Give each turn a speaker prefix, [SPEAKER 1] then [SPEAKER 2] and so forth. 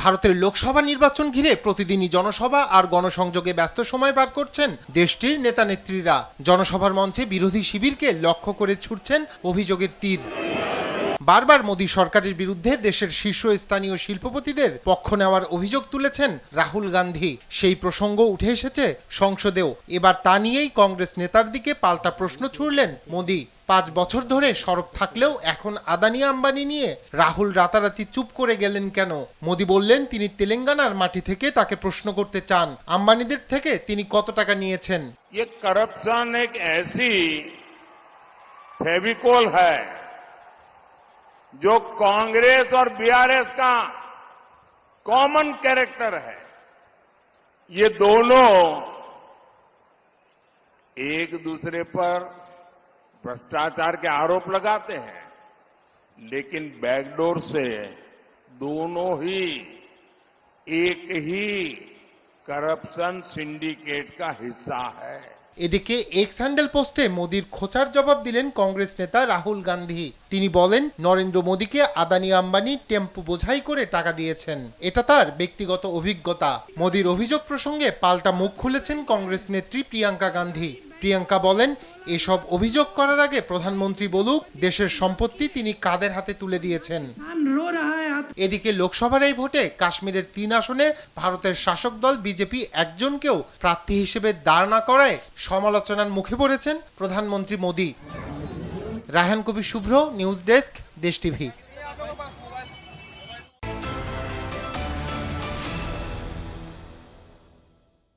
[SPEAKER 1] ভারতের লোকসভা নির্বাচন ঘিরে প্রতিদিনই জনসভা আর গণসংযোগে ব্যস্ত সময় পার করছেন দেশটির নেতা নেত্রীরা। জনসভার মঞ্চে বিরোধী শিবিরকে লক্ষ্য করে ছুটছেন অভিযোগের তীর। বারবার মোদী সরকারের বিরুদ্ধে দেশের শীর্ষস্থানীয় শিল্পপতিদের পক্ষ নেওয়ার অভিযোগ তুলেছেন রাহুল গান্ধী। সেই প্রসঙ্গ উঠে এসেছে সংসদেও। এবার তা নিয়েই কংগ্রেস নেতার দিকে পাল্টা প্রশ্ন ছুড়লেন মোদী। 5 বছর ধরে সরব থাকলেও এখন আদানি আম্বানি নিয়ে রাহুল রাতারাতি চুপ করে গেলেন কেন? মোদী বললেন তিনি তেলেঙ্গানার মাটি থেকে তাকে প্রশ্ন করতে চান আম্বানিদের থেকে তিনি কত টাকা নিয়েছেন।
[SPEAKER 2] ये करप्शन एक ऐसी फेविकोल है जो कांग्रेस और बीआरएस का कॉमन कैरेक्टर है। ये दोनों एक दूसरे पर भ्रष्टाचार के आरोप लगाते हैं, लेकिन बैकडोर से दोनों ही एक ही करप्शन सिंडिकेट का हिस्सा है।
[SPEAKER 1] এদিকে এক্স হ্যান্ডেল পোস্টে মোদীর খোঁচার জবাব দিলেন কংগ্রেস নেতা রাহুল গান্ধী। তিনি বলেন নরেন্দ্র মোদীকে আদানি আম্বানি টেম্পু বোঝাই করে টাকা দিয়েছেন, এটা তার ব্যক্তিগত অভিজ্ঞতা। মোদীর অভিযোগ প্রসঙ্গে পাল্টা মুখ খুলেছেন কংগ্রেস নেত্রী প্রিয়াঙ্কা গান্ধী। প্রিয়াঙ্কা বলেন এসব অভিযোগ করার আগে প্রধানমন্ত্রী বলুক দেশের সম্পত্তি তিনি কাদের হাতে তুলে দিয়েছেন। এদিকে লোকসভার এই ভোটে কাশ্মীরের 3 আসনে ভারতের শাসক দল বিজেপি একজনকেও প্রার্থী হিসেবে দাঁড় না করায় সমালোচনার মুখে পড়েছেন প্রধানমন্ত্রী মোদী। রায়হান কবির শুভ্র, নিউজ ডেস্ক, দেশ টিভি।